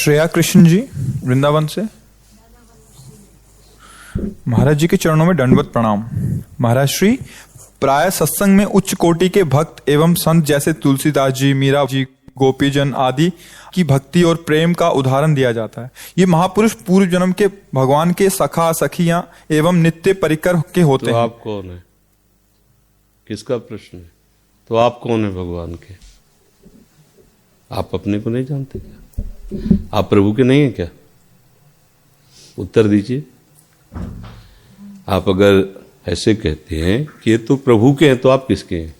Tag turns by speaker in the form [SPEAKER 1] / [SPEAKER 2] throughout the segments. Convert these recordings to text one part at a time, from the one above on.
[SPEAKER 1] श्रेया कृष्ण जी वृंदावन से। महाराज जी के चरणों में दंडवत प्रणाम। महाराज श्री, प्राय सत्संग में उच्च कोटि के भक्त एवं संत जैसे तुलसीदास जी, मीरा जी, गोपीजन आदि की भक्ति और प्रेम का उदाहरण दिया जाता है। ये महापुरुष पूर्व जन्म के भगवान के सखा सखियां एवं नित्य परिकर के होते हैं।
[SPEAKER 2] तो आप कौन है? किसका प्रश्न है? तो आप कौन है भगवान के? आप अपने को नहीं जानते क्या? आप प्रभु के नहीं है क्या? उत्तर दीजिए। आप अगर ऐसे कहते हैं कि ये तो प्रभु के हैं, तो आप किसके हैं?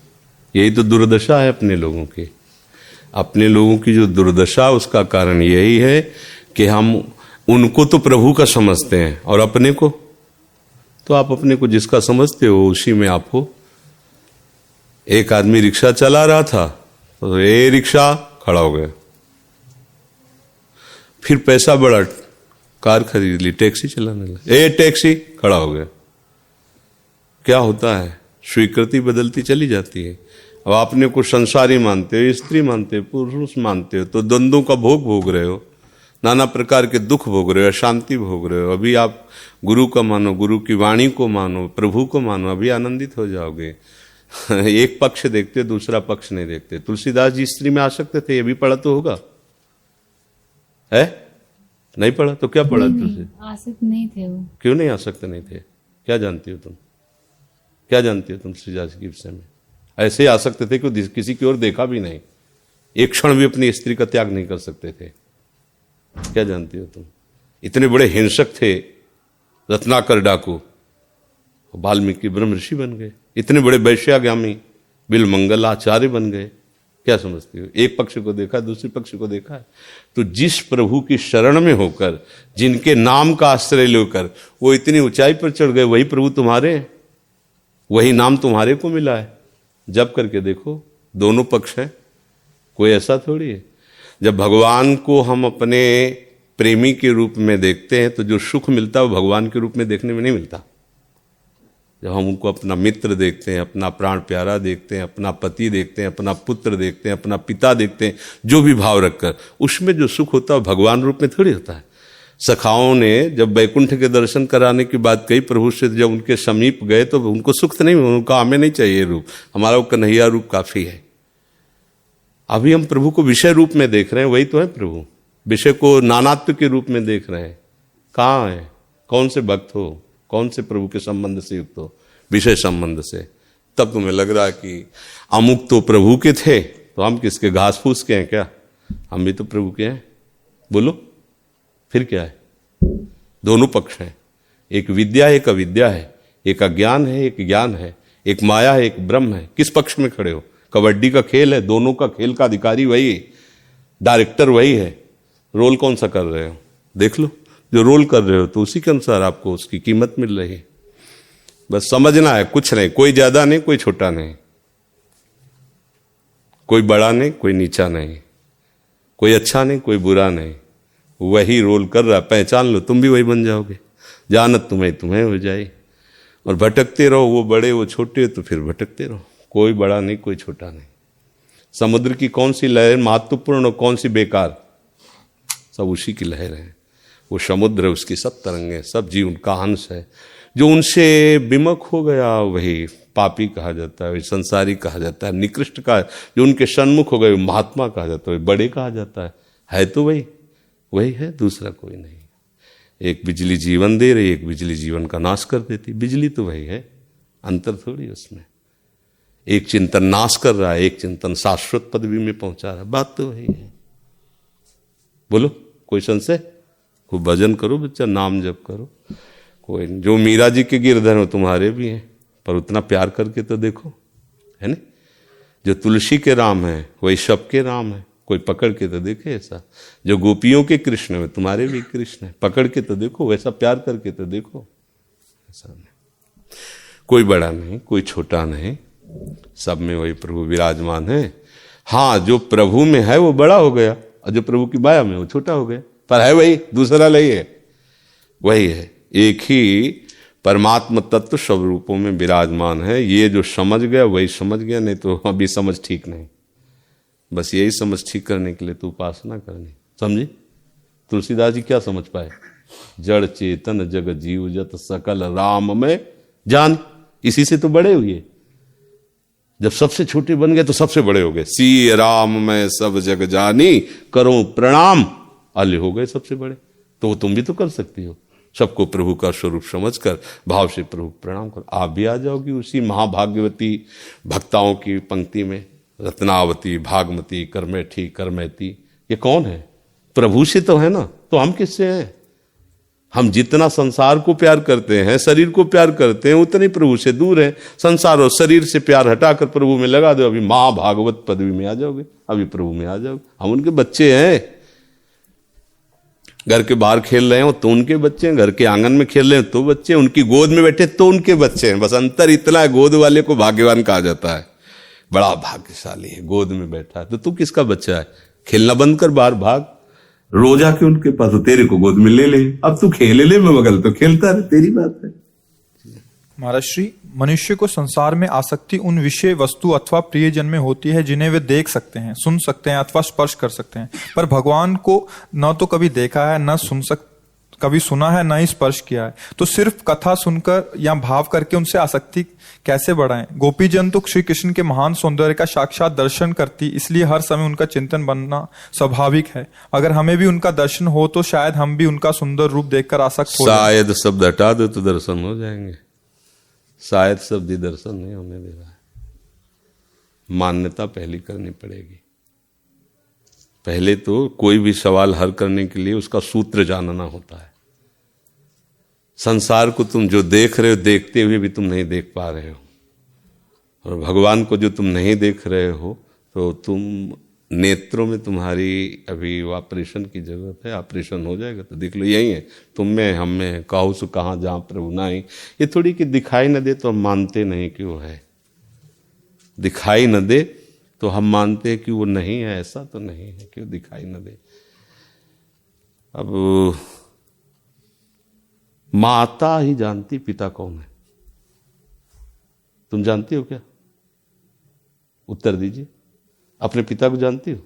[SPEAKER 2] यही तो दुर्दशा है अपने लोगों की। अपने लोगों की जो दुर्दशा, उसका कारण यही है कि हम उनको तो प्रभु का समझते हैं और अपने को तो आप अपने को जिसका समझते हो उसी में आप हो। एक आदमी रिक्शा चला रहा था तो ये रिक्शा खड़ा हो गया, फिर पैसा बढ़ा, कार खरीद ली, टैक्सी चलाने लगा, ए टैक्सी, खड़ा हो गया। क्या होता है? स्वीकृति बदलती चली जाती है। अब आपने को संसारी मानते हो, स्त्री मानते हो, पुरुष मानते हो, तो द्वंद्वों का भोग भोग रहे हो, नाना प्रकार के दुख भोग रहे हो, अशांति भोग रहे हो। अभी आप गुरु का मानो, गुरु की वाणी को मानो, प्रभु को मानो, अभी आनंदित हो जाओगे। एक पक्ष देखते, दूसरा पक्ष नहीं देखते। तुलसीदास जी स्त्री में आसक्त थे, ये भी पढ़ा तो होगा, है? नहीं पढ़ा तो क्या पढ़ा? तुलसी
[SPEAKER 3] आसक्त नहीं थे वो।
[SPEAKER 2] क्यों नहीं आसक्त नहीं थे? क्या जानती हो तुम? क्या जानती हो तुम तुलसीदास के विषय में? ऐसे आसक्त थे कि किसी की ओर देखा भी नहीं, एक क्षण भी अपनी स्त्री का त्याग नहीं कर सकते थे। क्या जानती हो तुम? इतने बड़े हिंसक थे, रत्नाकर डाकू, वाल्मीकि ब्रह्म ऋषि बन गए। इतने बड़े वैश्यागामी बिलमंगल आचार्य बन गए। क्या समझते हो? एक पक्ष को देखा, दूसरे पक्ष को देखा है। तो जिस प्रभु की शरण में होकर, जिनके नाम का आश्रय लेकर वो इतनी ऊंचाई पर चढ़ गए, वही प्रभु तुम्हारे हैं, वही नाम तुम्हारे को मिला है। जब करके देखो, दोनों पक्ष है, कोई ऐसा थोड़ी है। जब भगवान को हम अपने प्रेमी के रूप में देखते हैं तो जो सुख मिलता है वो भगवान के रूप में देखने में नहीं मिलता। जब हम उनको अपना मित्र देखते हैं, अपना प्राण प्यारा देखते हैं, अपना पति देखते हैं, अपना पुत्र देखते हैं, अपना पिता देखते हैं, जो भी भाव रखकर, उसमें जो सुख होता है भगवान रूप में थोड़ी होता है। सखाओं ने जब वैकुंठ के दर्शन कराने की बात कही प्रभु से, जब उनके समीप गए तो उनको सुख तो नहीं, उनका हमें नहीं चाहिए रूप, हमारा वो कन्हैया रूप काफी है। अभी हम प्रभु को विषय रूप में देख रहे हैं, वही तो है प्रभु। विषय को नानात्व के रूप में देख रहे हैं। कहाँ है? कौन से भक्त हो? कौन से प्रभु के संबंध से युक्त हो? विषय संबंध से। तब तुम्हें लग रहा है कि अमुक तो प्रभु के थे, तो हम किसके? घास फूस के हैं क्या? हम भी तो प्रभु के हैं। बोलो फिर क्या है? दोनों पक्ष हैं, एक विद्या है, एक अविद्या है, एक अज्ञान है, एक ज्ञान है, एक माया है, एक ब्रह्म है। किस पक्ष में खड़े हो? कबड्डी का खेल है, दोनों का खेल का अधिकारी वही है, डायरेक्टर वही है। रोल कौन सा कर रहे हो? देख लो। जो रोल कर रहे हो तो उसी के अनुसार आपको उसकी कीमत मिल रही है। बस समझना है, कुछ नहीं, कोई ज्यादा नहीं, कोई छोटा नहीं, कोई बड़ा नहीं, कोई नीचा नहीं, कोई अच्छा नहीं, कोई बुरा नहीं। वही रोल कर रहा, पहचान लो, तुम भी वही बन जाओगे। जानत तुम्हें हो जाए। और भटकते रहो, वो बड़े वो छोटे, तो फिर भटकते रहो। कोई बड़ा नहीं, कोई छोटा नहीं। समुद्र की कौन सी लहर महत्वपूर्ण और कौन सी बेकार? सब उसी की लहर है। वो समुद्र है, उसकी सब तरंगे, सब जीव उनका अंश है। जो उनसे विमुख हो गया वही पापी कहा जाता है, वही संसारी कहा जाता है, निकृष्ट का। जो उनके सन्मुख हो गए महात्मा कहा जाता है, बड़े कहा जाता है तो वही है, दूसरा कोई नहीं। एक बिजली जीवन दे रही, एक बिजली जीवन का नाश कर देती। बिजली तो वही है, अंतर थोड़ी उसमें। एक चिंतन नाश कर रहा है, एक चिंतन शाश्वत पदवी में पहुंचा रहा है, बात तो वही है। बोलो कोई संशय? खूब भजन करो बच्चा, नाम जप करो। कोई जो मीरा जी के गिरधर हो तुम्हारे भी हैं, पर उतना प्यार करके तो देखो, है ना? जो तुलसी के राम है वही सबके राम है, कोई पकड़ के तो देखे ऐसा। जो गोपियों के कृष्ण है तुम्हारे भी कृष्ण है, पकड़ के तो देखो, वैसा प्यार करके तो देखो। ऐसा नहीं, कोई बड़ा नहीं, कोई छोटा नहीं, सब में वही प्रभु विराजमान है। हाँ, जो प्रभु में है वो बड़ा हो गया, और जो प्रभु की माया में वो छोटा हो गया, पर है वही, दूसरा नहीं है, वही है। एक ही परमात्मा तत्व सब रूपों में विराजमान है। ये जो समझ गया वही समझ गया, नहीं तो अभी समझ ठीक नहीं। बस यही समझ ठीक करने के लिए तो उपासना करनी, समझी? तुलसीदास जी क्या समझ पाए? जड़ चेतन जग जीव जत सकल राम में जान। इसी से तो बड़े हुए। जब सबसे छोटे बन गए तो सबसे बड़े हो गए। सी राम में सब जग जानी करो प्रणाम, आले हो गए सबसे बड़े। तो तुम भी तो कर सकती हो। सबको प्रभु का स्वरूप समझकर भाव से प्रभु प्रणाम कर आप भी आ जाओगी उसी महाभाग्यवती भक्ताओं की पंक्ति में। रत्नावती, भागमती, कर्मेठी, कर्मेती, ये कौन है? प्रभु से तो है ना। तो हम किससे हैं? हम जितना संसार को प्यार करते हैं, शरीर को प्यार करते हैं, उतने प्रभु से दूर हैं। संसार और शरीर से प्यार हटाकर प्रभु में लगा दो, अभी महाभागवत पदवी में आ जाओगे, अभी प्रभु में आ जाओगे। हम उनके बच्चे हैं। घर के बाहर खेल रहे हो तो उनके बच्चे हैं, घर के आंगन में खेल रहे हैं तो बच्चे हैं, उनकी गोद में बैठे तो उनके बच्चे हैं। बस अंतर इतना है, गोद वाले को भाग्यवान कहा जाता है, बड़ा भाग्यशाली है, गोद में बैठा है। तो तू किसका बच्चा है? खेलना बंद कर, बाहर भाग, रोज आके उनके पास, तो तेरे को गोद में ले ले। अब तू खेल ले, मैं बगल तो खेलता रहे, तेरी बात है।
[SPEAKER 1] महाराज श्री, मनुष्य को संसार में आसक्ति उन विषय वस्तु अथवा प्रियजन में होती है जिन्हें वे देख सकते हैं, सुन सकते हैं अथवा स्पर्श कर सकते हैं, पर भगवान को न तो कभी देखा है, न कभी सुना है, न ही स्पर्श किया है। तो सिर्फ कथा सुनकर या भाव करके उनसे आसक्ति कैसे बढ़ाएं? गोपीजन तो श्री कृष्ण के महान सौंदर्य का साक्षात दर्शन करती, इसलिए हर समय उनका चिंतन बनना स्वाभाविक है। अगर हमें भी उनका दर्शन हो तो शायद हम भी उनका सुंदर रूप देखकर आसक्त हो जाएं।
[SPEAKER 2] शायद शब्द हटा दो तो दर्शन हो जाएंगे। शायद शब्द दर्शन नहीं होने दे रहा है। मान्यता पहली करनी पड़ेगी। पहले तो कोई भी सवाल हल करने के लिए उसका सूत्र जानना होता है। संसार को तुम जो देख रहे हो, देखते हुए भी तुम नहीं देख पा रहे हो, और भगवान को जो तुम नहीं देख रहे हो तो तुम नेत्रों में तुम्हारी अभी ऑपरेशन की जरूरत है। ऑपरेशन हो जाएगा तो देख लो, यही है तुम में, हम में, काहू सु कहाँ जहाँ प्रभु नाई। ये थोड़ी कि दिखाई न दे तो हम मानते नहीं कि वो है, दिखाई न दे तो हम मानते हैं कि वो नहीं है। ऐसा तो नहीं है कि वो दिखाई न दे। अब माता ही जानती पिता कौन है। तुम जानती हो क्या? उत्तर दीजिए। अपने पिता को जानती हो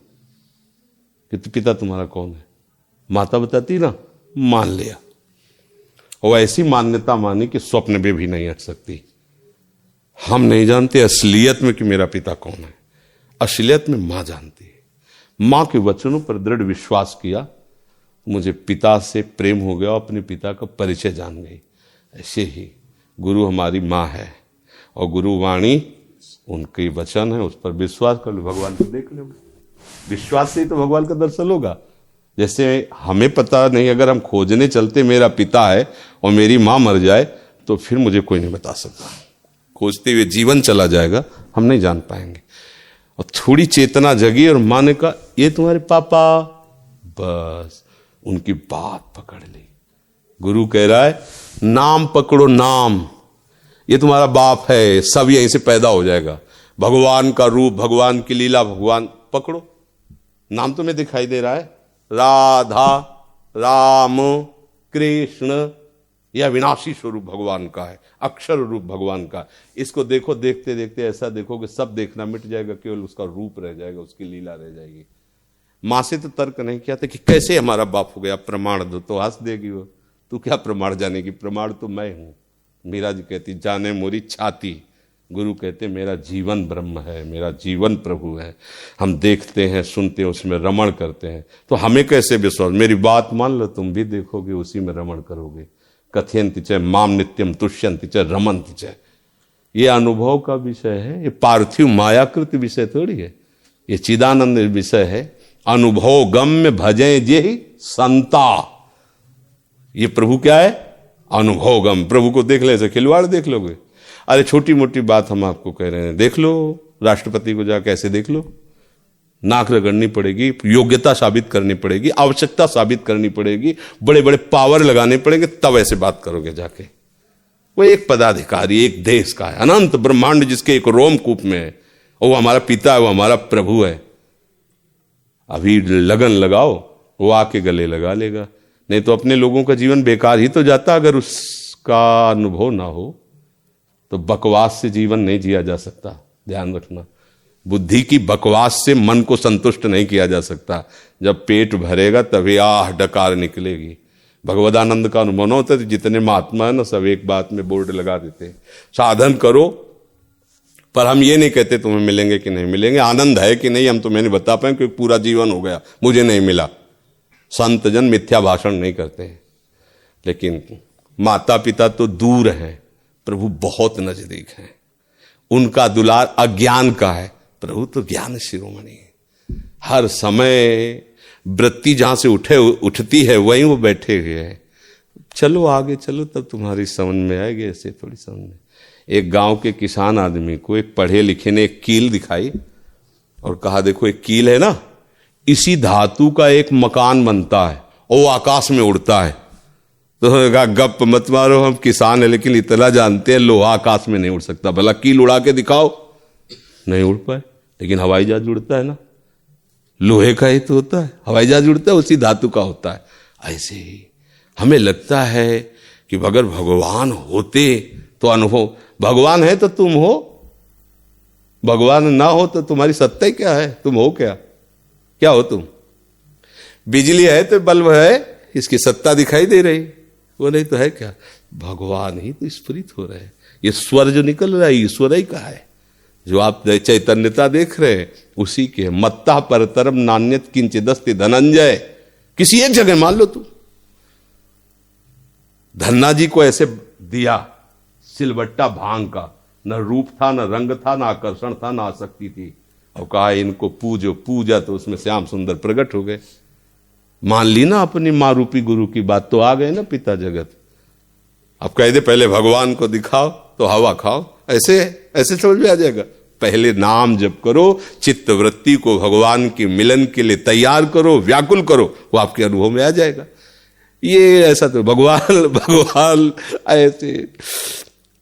[SPEAKER 2] कि पिता तुम्हारा कौन है? माता बताती ना, मान लिया, और ऐसी मान्यता मानी कि स्वप्न में भी नहीं हट सकती। हम नहीं जानते असलियत में कि मेरा पिता कौन है। असलियत में मां जानती है। मां के वचनों पर दृढ़ विश्वास किया, मुझे पिता से प्रेम हो गया, अपने पिता का परिचय जान गई। ऐसे ही गुरु हमारी मां है, और गुरु वाणी उनके वचन है, उस पर विश्वास कर लो, भगवान को देख लो। विश्वास से ही तो भगवान का दर्शन होगा। जैसे हमें पता नहीं, अगर हम खोजने चलते मेरा पिता है और मेरी मां मर जाए तो फिर मुझे कोई नहीं बता सकता। खोजते हुए जीवन चला जाएगा, हम नहीं जान पाएंगे। और थोड़ी चेतना जगी और मां ने कहा ये तुम्हारे पापा, बस उनकी बात पकड़ ली। गुरु कह रहा है नाम पकड़ो, नाम, ये तुम्हारा बाप है, सब यहीं से पैदा हो जाएगा। भगवान का रूप, भगवान की लीला, भगवान पकड़ो। नाम तुम्हें दिखाई दे रहा है, राधा, राम, कृष्ण, यह विनाशी स्वरूप भगवान का है, अक्षर रूप भगवान का। इसको देखो, देखते देखते ऐसा देखोगे सब देखना मिट जाएगा, केवल उसका रूप रह जाएगा, उसकी लीला रह जाएगी। मां से तो तर्क नहीं किया था कि कैसे हमारा बाप हो गया, प्रमाण दो, तो हंस देगी वो। तू क्या प्रमाण जानेगी? प्रमाण तो मैं हूं। मीरा जी कहती जाने मोरी छाती। गुरु कहते मेरा जीवन ब्रह्म है, मेरा जीवन प्रभु है। हम देखते हैं, सुनते हैं, उसमें रमण करते हैं। तो हमें कैसे विश्वास? मेरी बात मान लो, तुम भी देखोगे, उसी में रमण करोगे। कथयन्ति च माम नित्यम तुष्यन्ति च रमन्ति च। ये अनुभव का विषय है, ये पार्थिव मायाकृत विषय थोड़ी है, ये चिदानंद विषय है। अनुभव गम्य भजे जे ही संता। ये प्रभु क्या है? अनुभव गम। प्रभु को देख ले, ऐसे खिलवाड़ देख लोगे। अरे छोटी मोटी बात हम आपको कह रहे हैं, देख लो, राष्ट्रपति को जाकर ऐसे देख लो, नाक रगड़नी पड़ेगी, योग्यता साबित करनी पड़ेगी, आवश्यकता साबित करनी पड़ेगी, बड़े बड़े पावर लगाने पड़ेंगे, तब ऐसे बात करोगे जाके। वो एक पदाधिकारी, एक देश का है, अनंत ब्रह्मांड जिसके एक रोमकूप में है, वो हमारा पिता है, वो हमारा प्रभु है। अभी लगन लगाओ, वो आके गले लगा लेगा। नहीं तो अपने लोगों का जीवन बेकार ही तो जाता। अगर उसका अनुभव ना हो तो बकवास से जीवन नहीं जिया जा सकता। ध्यान रखना, बुद्धि की बकवास से मन को संतुष्ट नहीं किया जा सकता। जब पेट भरेगा तभी आह डकार निकलेगी। भगवदानंद का अनुभव होता है, जितने महात्मा है ना सब एक बात में बोर्ड लगा देते हैं, साधन करो, पर हम ये नहीं कहते तुम्हें मिलेंगे कि नहीं मिलेंगे, आनंद है कि नहीं हम तुम्हें नहीं बता पाए, क्योंकि पूरा जीवन हो गया मुझे नहीं मिला। संत जन मिथ्या भाषण नहीं करते हैं। लेकिन माता पिता तो दूर हैं, प्रभु बहुत नजदीक हैं। उनका दुलार अज्ञान का है, प्रभु तो ज्ञान शिरोमणि है। हर समय वृत्ति जहां से उठती है वहीं वो बैठे हुए हैं। चलो आगे चलो, तब तुम्हारी समझ में आएगी, ऐसे थोड़ी समझ में। एक गांव के किसान आदमी को एक पढ़े लिखे ने एक कील दिखाई और कहा, देखो एक कील है ना, इसी धातु का एक मकान बनता है और वो आकाश में उड़ता है। तो कहा, गप मत मारो, हम किसान है लेकिन इतना जानते हैं लोहा आकाश में नहीं उड़ सकता। भला कील उड़ा के दिखाओ, नहीं उड़ पाए। लेकिन हवाई जहाज उड़ता है ना, लोहे का ही तो होता है, हवाई जहाज उड़ता है उसी धातु का होता है। ऐसे ही हमें लगता है कि अगर भगवान होते तो अनुभव, भगवान है तो तुम हो, भगवान ना हो तो तुम्हारी सत्ता ही क्या है, तुम हो क्या, क्या हो तुम? बिजली है तो बल्ब है, इसकी सत्ता दिखाई दे रही, वो नहीं तो है क्या? भगवान ही तो स्फुरित हो रहे हैं। ये स्वर जो निकल रहा है ईश्वर ही का है। जो आप चैतन्यता देख रहे हैं उसी के। मत्ता परतरम नान्यत किंचिदस्ति धनंजय, किसी एक जगह मान लो तुम। धन्ना जी को ऐसे दिया सिलबट्टा भांग का, न रूप था, न रंग था, न आकर्षण था, न आसक्ति थी, और कहा इनको पूजो। पूजा तो उसमें श्याम सुंदर प्रकट हो गए। मान ली ना अपनी मां रूपी गुरु की बात, तो आ गए ना पिता जगत। अब कह दे पहले भगवान को दिखाओ तो हवा खाओ, ऐसे ऐसे समझ में आ जाएगा। पहले नाम जप करो, चित्त वृत्ति को भगवान के मिलन के लिए तैयार करो, व्याकुल करो, वो आपके अनुभव में आ जाएगा। ये ऐसा तो भगवान ऐसे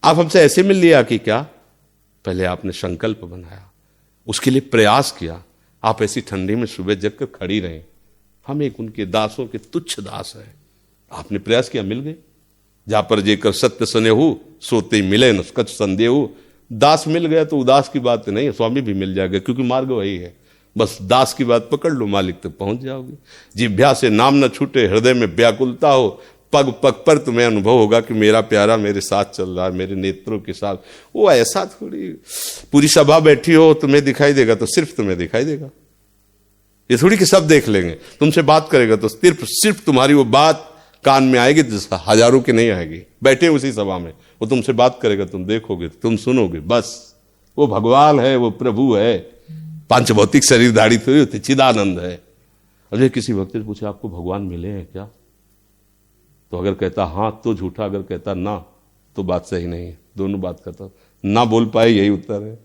[SPEAKER 2] आप हमसे ऐसे मिल लिया कि क्या? पहले आपने संकल्प बनाया, उसके लिए प्रयास किया। आप ऐसी ठंडी में सुबह जगकर खड़ी रहे। हम एक उनके दासों के तुच्छ दास हैं। आपने प्रयास किया, मिल गए। जा पर जेकर सत्य स्नेहु सोते मिले न कछ संदेहु। दास मिल गया तो उदास की बात नहीं है, स्वामी भी मिल जाएगा, क्योंकि मार्ग वही है। बस दास की बात पकड़ लो, मालिक तक पहुंच जाओगे। जिह्वा से नाम न छूटे, हृदय में व्याकुलता हो, पग पग पर तुम्हें अनुभव होगा कि मेरा प्यारा मेरे साथ चल रहा है, मेरे नेत्रों के साथ। वो ऐसा थोड़ी पूरी सभा बैठी हो तुम्हें दिखाई देगा तो सिर्फ तुम्हें दिखाई देगा। ये थोड़ी कि सब देख लेंगे। तुमसे बात करेगा तो सिर्फ तुम्हारी वो बात कान में आएगी, हजारों की नहीं आएगी। बैठे उसी सभा में वो तुमसे बात करेगा, तुम देखोगे, तुम सुनोगे, बस वो भगवान है, वो प्रभु है। पांच भौतिक शरीरधारी थोड़ी होती, चिदानंद है। अरे किसी भक्त से पूछे आपको भगवान मिले हैं क्या? तो अगर कहता हाँ तो झूठा, अगर कहता ना तो बात सही नहीं है। दोनों बात करता, ना बोल पाए यही उत्तर है।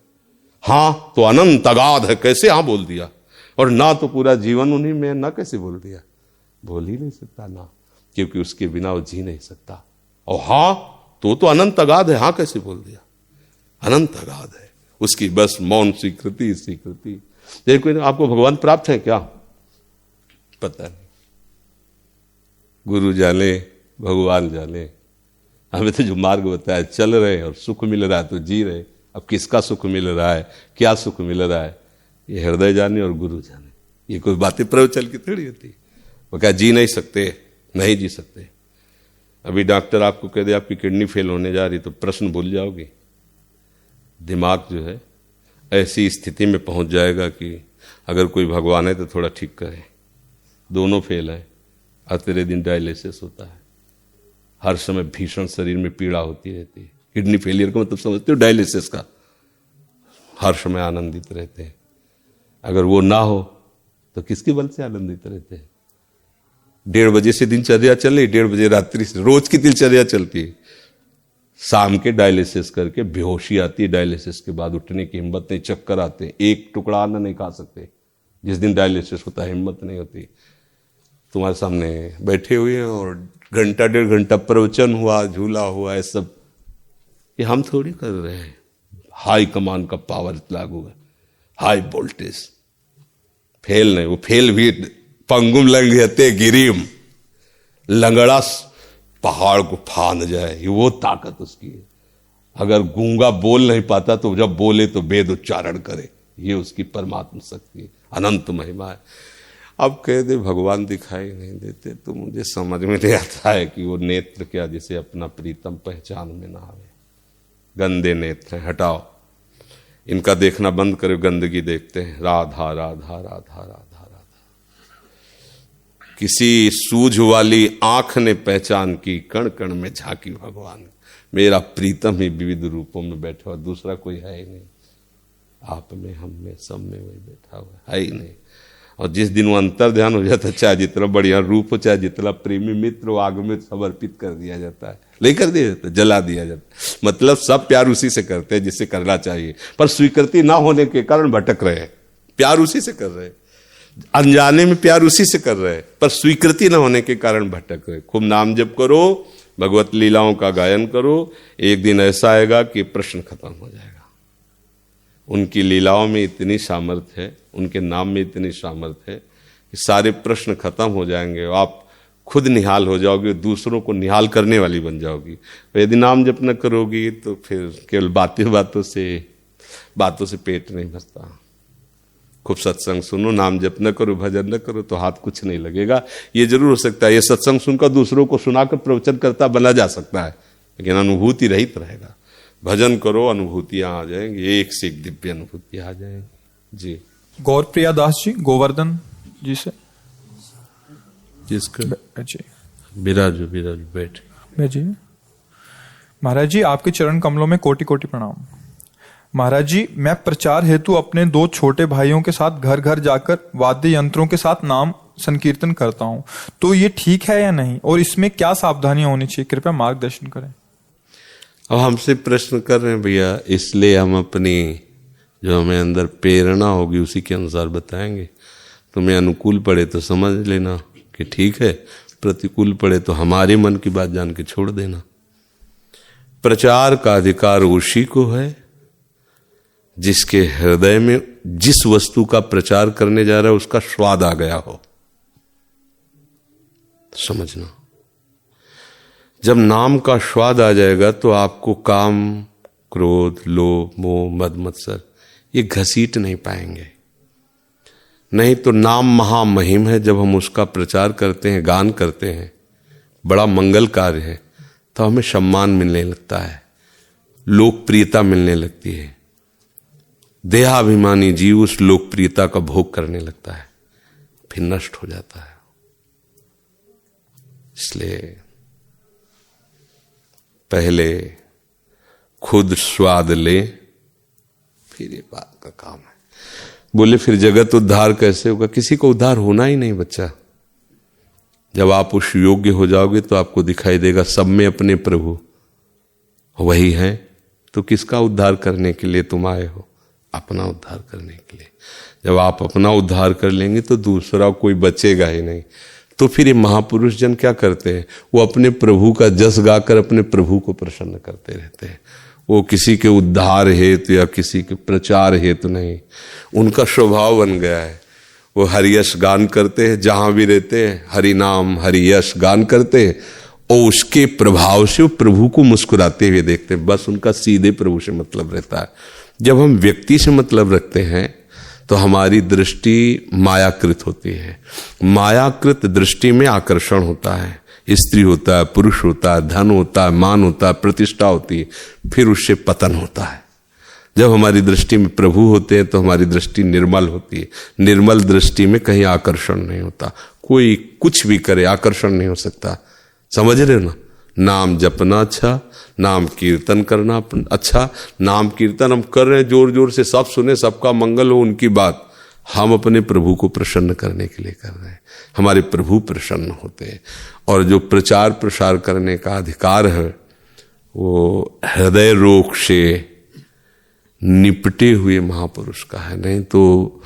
[SPEAKER 2] हाँ तो अनंत अगाध है, कैसे हाँ बोल दिया, और ना तो पूरा जीवन उन्हीं में, ना कैसे बोल दिया? बोल ही नहीं सकता ना, क्योंकि उसके बिना वो जी नहीं सकता। और हाँ तो अनंत अगाध है, हाँ कैसे बोल दिया? अनंत अगाध है, उसकी बस मौन स्वीकृति। देखो आपको भगवान प्राप्त है क्या? पता नहीं, गुरु जाने, भगवान जाने। हमें तो जो मार्ग बताया चल रहे हैं, और सुख मिल रहा है तो जी रहे। अब किसका सुख मिल रहा है, क्या सुख मिल रहा है, ये हृदय जाने और गुरु जाने। ये कोई बातें प्रवचन की थोड़ी होती। वो क्या जी नहीं सकते? नहीं जी सकते। अभी डॉक्टर आपको कह दे आपकी किडनी फेल होने जा रही, तो प्रश्न भूल जाओगे। दिमाग जो है ऐसी स्थिति में पहुंच जाएगा कि अगर कोई भगवान है तो थोड़ा ठीक करे। दोनों फेल है, और तेरे दिन डायलिसिस होता है। हर समय भीषण शरीर में पीड़ा होती रहती है। किडनी फेलियर का मतलब समझते हो? डायलिसिस का। हर समय आनंदित रहते हैं। अगर वो ना हो तो किसके बल से आनंदित रहते हैं? 1:30 बजे से दिनचर्या चल रही, 1:30 बजे रात्रि से रोज की दिनचर्या चलती है। शाम के डायलिसिस करके बेहोशी आती है, डायलिसिस के बाद उठने की हिम्मत नहीं, चक्कर आते हैं, एक टुकड़ा अन्न नहीं खा सकते। जिस दिन डायलिसिस होता है हिम्मत नहीं होती। तुम्हारे सामने बैठे हुए हैं और घंटा 1.5 घंटा प्रवचन हुआ, झूला हुआ, ये सब ये हम थोड़ी कर रहे हैं। हाई कमांड का पावर लागू है, हाई वोल्टेज। फेल नहीं, वो फेल भी पंगुम लंघयते गिरिम, लंगड़ा पहाड़ को फांद जाए, ये वो ताकत उसकी है। अगर गूंगा बोल नहीं पाता तो जब बोले तो वेद उच्चारण करे, ये उसकी परमात्मा शक्ति है, अनंत महिमा है। अब कह दे भगवान दिखाई नहीं देते तो मुझे समझ में नहीं आता है कि वो नेत्र क्या जिसे अपना प्रीतम पहचान में ना आवे। गंदे नेत्र हैं, हटाओ इनका देखना बंद करो, गंदगी देखते हैं। राधा राधा राधा राधा राधा। किसी सूझ वाली आंख ने पहचान की, कण कण में झांकी भगवान, मेरा प्रीतम ही विविध रूपों में बैठा हुआ, दूसरा कोई है ही नहीं। आप में, हम में, सब में वही बैठा हुआ है ही नहीं। और जिस दिन वो अंतर ध्यान हो जाता है, चाहे जितना बढ़िया रूप हो, चाहे जितना प्रेमी मित्र हो, आग में समर्पित कर दिया जाता है, नहीं कर दिया जाता, जला दिया जाता है। मतलब सब प्यार उसी से करते हैं जिससे करना चाहिए, पर स्वीकृति ना होने के कारण भटक रहे हैं। प्यार उसी से कर रहे हैं, अनजाने में प्यार उसी से कर रहे हैं, पर स्वीकृति न होने के कारण भटक रहे। खूब नाम जप करो, भगवत लीलाओं का गायन करो, एक दिन ऐसा आएगा कि प्रश्न खत्म हो जाएगा। उनकी लीलाओं में इतनी सामर्थ्य है, उनके नाम में इतनी सामर्थ्य है कि सारे प्रश्न खत्म हो जाएंगे। आप खुद निहाल हो जाओगे, दूसरों को निहाल करने वाली बन जाओगी। यदि नाम जप न करोगी तो फिर केवल बातों से पेट नहीं भरता। खूब सत्संग सुनो, नाम जप न करो, भजन न करो तो हाथ कुछ नहीं लगेगा। ये जरूर हो सकता है ये सत्संग सुनकर दूसरों को सुनाकर प्रवचन करता बना जा सकता है, लेकिन अनुभूति रहित रहेगा। भजन करो, अनुभूतियां आ जाएंगी, एक से एक दिव्य अनुभूति आ जाएंगी। जी
[SPEAKER 1] गौरप्रिया दास जी, गोवर्धन जी से।
[SPEAKER 2] जिसका
[SPEAKER 1] जी
[SPEAKER 2] बिराजो बैठ
[SPEAKER 1] जी। महाराज जी, आपके चरण कमलों में कोटि कोटि प्रणाम। महाराज जी, मैं प्रचार हेतु अपने 2 छोटे भाइयों के साथ घर घर जाकर वाद्य यंत्रों के साथ नाम संकीर्तन करता हूं, तो ये ठीक है या नहीं, और इसमें क्या सावधानियां होनी चाहिए, कृपया मार्गदर्शन करें।
[SPEAKER 2] अब हमसे प्रश्न कर रहे हैं भैया, इसलिए हम अपनी जो हमें अंदर प्रेरणा होगी उसी के अनुसार बताएंगे। तुम्हें अनुकूल पड़े तो समझ लेना कि ठीक है, प्रतिकूल पड़े तो हमारे मन की बात जान के छोड़ देना। प्रचार का अधिकार उसी को है जिसके हृदय में जिस वस्तु का प्रचार करने जा रहा है उसका स्वाद आ गया हो। समझना, जब नाम का स्वाद आ जाएगा तो आपको काम, क्रोध, लोभ, मोह, मद, मत्सर ये घसीट नहीं पाएंगे। नहीं तो नाम महामहिम है, जब हम उसका प्रचार करते हैं, गान करते हैं, बड़ा मंगल कार्य है, तो हमें सम्मान मिलने लगता है, लोकप्रियता मिलने लगती है। देहाभिमानी जीव उस लोकप्रियता का भोग करने लगता है, फिर नष्ट हो जाता है। इसलिए पहले खुद स्वाद ले, फिर ये बात का काम है। बोले फिर जगत उद्धार कैसे होगा? किसी को उद्धार होना ही नहीं बच्चा। जब आप उस योग्य हो जाओगे तो आपको दिखाई देगा सब में अपने प्रभु वही है। तो किसका उद्धार करने के लिए तुम आए हो? अपना उद्धार करने के लिए। जब आप अपना उद्धार कर लेंगे तो दूसरा कोई बचेगा ही नहीं। तो फिर ये महापुरुष जन क्या करते हैं? वो अपने प्रभु का जस गाकर अपने प्रभु को प्रसन्न करते रहते हैं। वो किसी के उद्धार हेतु या किसी के प्रचार हेतु नहीं, उनका स्वभाव बन गया है। वो हरियश गान करते हैं, जहां भी रहते हैं हरि नाम हरियश गान करते हैं, और उसके प्रभाव से वो प्रभु को मुस्कुराते हुए देखते हैं। बस उनका सीधे प्रभु से मतलब रहता है। जब हम व्यक्ति से मतलब रखते हैं तो हमारी दृष्टि मायाकृत होती है। मायाकृत दृष्टि में आकर्षण होता है, स्त्री होता है, पुरुष होता है, धन होता है, मान होता है, प्रतिष्ठा होती है, फिर उससे पतन होता है। जब हमारी दृष्टि में प्रभु होते हैं तो हमारी दृष्टि निर्मल होती है। निर्मल दृष्टि में कहीं आकर्षण नहीं होता। कोई कुछ भी करे आकर्षण नहीं हो सकता। समझ रहे हो ना? नाम जपना अच्छा, नाम कीर्तन करना अच्छा। नाम कीर्तन हम कर रहे हैं जोर जोर से, सब सुने, सबका मंगल हो, उनकी बात। हम अपने प्रभु को प्रसन्न करने के लिए कर रहे हैं, हमारे प्रभु प्रसन्न होते हैं। और जो प्रचार प्रसार करने का अधिकार है वो हृदय रोग से निपटे हुए महापुरुष का है। नहीं तो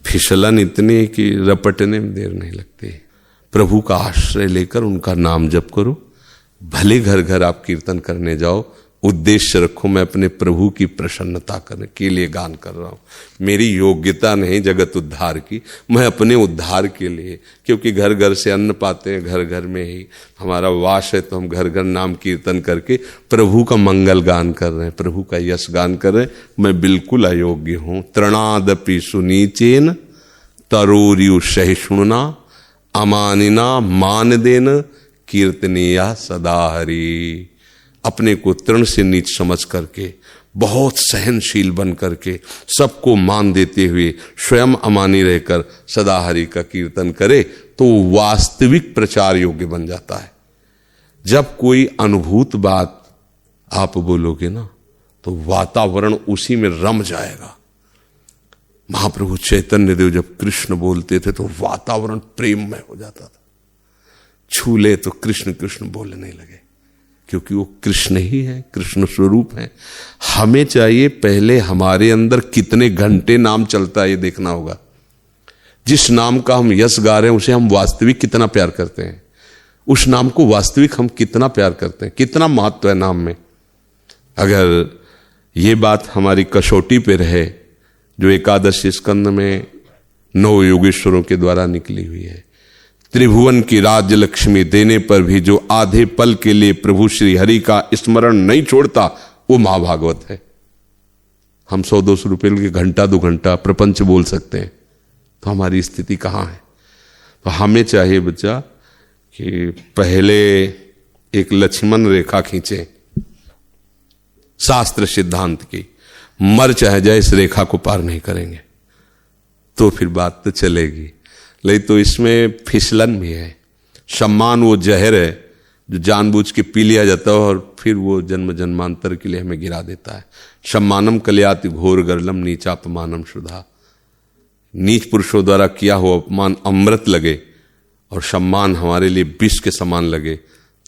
[SPEAKER 2] फिसलन इतनी कि रपटने में देर नहीं लगती। प्रभु का आश्रय लेकर उनका नाम जप करो। भले घर घर आप कीर्तन करने जाओ, उद्देश्य रखो, मैं अपने प्रभु की प्रसन्नता करने के लिए गान कर रहा हूँ। मेरी योग्यता नहीं जगत उद्धार की, मैं अपने उद्धार के लिए, क्योंकि घर घर से अन्न पाते हैं, घर घर में ही हमारा वास है, तो हम घर घर नाम कीर्तन करके प्रभु का मंगल गान कर रहे हैं, प्रभु का यश गान कर रहे हैं। मैं बिल्कुल अयोग्य हूँ। तृणादपि सुनीचेन तरोरियु सहिष्णुना अमानिना मान देन कीर्तनीया सदा हरि। अपने को तृण से नीच समझ करके, बहुत सहनशील बन करके, सबको मान देते हुए स्वयं अमानी रहकर सदा हरि का कीर्तन करे तो वास्तविक प्रचार योग्य बन जाता है। जब कोई अनुभूत बात आप बोलोगे ना तो वातावरण उसी में रम जाएगा। महाप्रभु चैतन्य देव जब कृष्ण बोलते थे तो वातावरण प्रेममय हो जाता था। छूले तो कृष्ण कृष्ण बोलने लगे, क्योंकि वो कृष्ण ही है, कृष्ण स्वरूप है। हमें चाहिए पहले हमारे अंदर कितने घंटे नाम चलता है ये देखना होगा। जिस नाम का हम यश गा रहे हैं उसे हम वास्तविक कितना प्यार करते हैं, उस नाम को वास्तविक हम कितना प्यार करते हैं, कितना महत्व है नाम में। अगर ये बात हमारी कसौटी पे रहे जो एकादश स्कंद में 9 योगेश्वरों के द्वारा निकली हुई है, त्रिभुवन की राज्य लक्ष्मी देने पर भी जो आधे पल के लिए प्रभु श्री हरि का स्मरण नहीं छोड़ता वो महाभागवत है। हम 100-200 रुपये के घंटा 2 घंटा प्रपंच बोल सकते हैं, तो हमारी स्थिति कहाँ है। तो हमें चाहिए बच्चा कि पहले एक लक्ष्मण रेखा खींचे शास्त्र सिद्धांत की, मर चाहे जाए इस रेखा को पार नहीं करेंगे तो फिर बात तो चलेगी। नहीं तो इसमें फिसलन भी है। सम्मान वो जहर है जो जानबूझ के पी लिया जाता है और फिर वो जन्म जन्मांतर के लिए हमें गिरा देता है। सम्मानम कल्याति घोर गर्लम नीचापमानम शुद्धा। नीच पुरुषों द्वारा किया हुआ अपमान अमृत लगे और सम्मान हमारे लिए विष के समान लगे,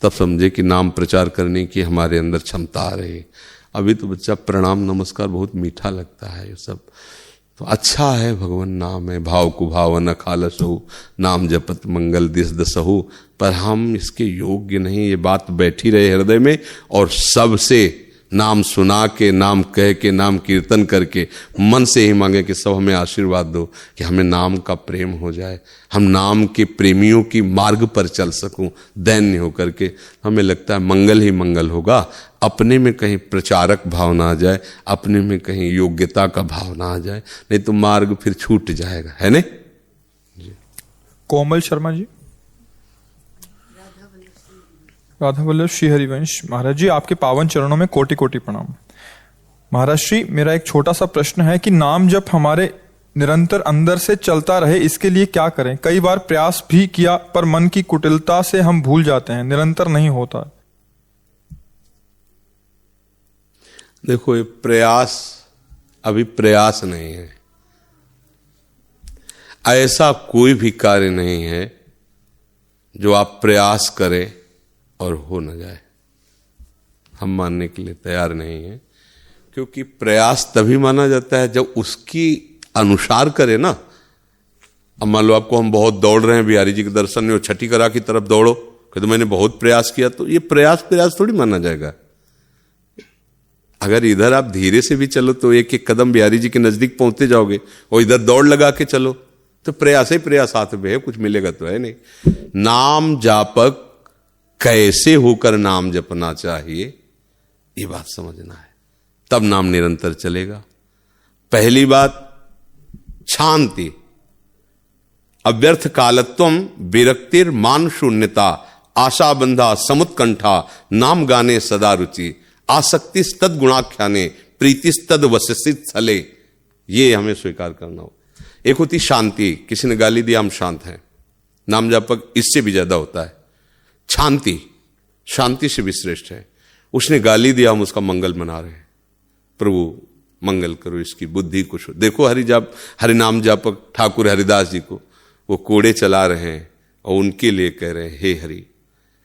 [SPEAKER 2] तब समझे कि नाम प्रचार करने की हमारे अंदर क्षमता आ रही है। अभी तो बच्चा प्रणाम नमस्कार बहुत मीठा लगता है, ये सब तो अच्छा है, भगवान नाम है, भाव को भावन खालसहु, नाम जपत मंगल दिस दसहु, पर हम इसके योग्य नहीं। ये बात बैठी रहे हृदय में और सबसे नाम सुना के, नाम कह के, नाम कीर्तन करके मन से ही मांगे कि सब हमें आशीर्वाद दो कि हमें नाम का प्रेम हो जाए, हम नाम के प्रेमियों की मार्ग पर चल सकूं दैन्य होकर के। हमें लगता है मंगल ही मंगल होगा। अपने में कहीं प्रचारक भाव ना आ जाए, अपने में कहीं योग्यता का भाव ना आ जाए, नहीं तो मार्ग फिर छूट जाएगा, है ने।
[SPEAKER 1] कोमल शर्मा जी। राधा वल्लभ श्री हरिवंश। महाराज जी, आपके पावन चरणों में कोटि कोटि प्रणाम। महाराज श्री, मेरा एक छोटा सा प्रश्न है कि नाम जप हमारे निरंतर अंदर से चलता रहे, इसके लिए क्या करें? कई बार प्रयास भी किया पर मन की कुटिलता से हम भूल जाते हैं, निरंतर नहीं होता।
[SPEAKER 2] देखो, ये प्रयास अभी प्रयास नहीं है। ऐसा कोई भी कार्य नहीं है जो आप प्रयास करें और हो न जाए। हम मानने के लिए तैयार नहीं है, क्योंकि प्रयास तभी माना जाता है जब उसकी अनुसार करे ना। अब मान लो आपको हम बहुत दौड़ रहे हैं बिहारी जी के दर्शन में, छठी करा की तरफ दौड़ो, कि तो मैंने बहुत प्रयास किया, तो ये प्रयास थोड़ी माना जाएगा। अगर इधर आप धीरे से भी चलो तो एक एक कदम बिहारी जी के नजदीक पहुंचते जाओगे, और इधर दौड़ लगा के चलो तो प्रयास ही प्रयास हाथ में है, कुछ मिलेगा तो है नहीं। नाम जापक कैसे होकर नाम जपना चाहिए ये बात समझना है, तब नाम निरंतर चलेगा। पहली बात शांति, अव्यर्थ कालत्वम, विरक्तिर मान शून्यता, आशा बंधा समुत्कंठा, नाम गाने सदा रुचि, आसक्ति तद गुणाख्याने, प्रीति तद वसित छले। ये हमें स्वीकार करना हो। एक होती शांति, किसी ने गाली दिया हम शांत हैं, नाम जापक इससे भी ज्यादा होता है। शांति शांति से भी श्रेष्ठ है। उसने गाली दिया, हम उसका मंगल मना रहे हैं, प्रभु मंगल करो इसकी बुद्धि को। देखो हरिनाम जापक ठाकुर हरिदास जी को वो कोड़े चला रहे हैं और उनके लिए कह रहे हैं, हे हरि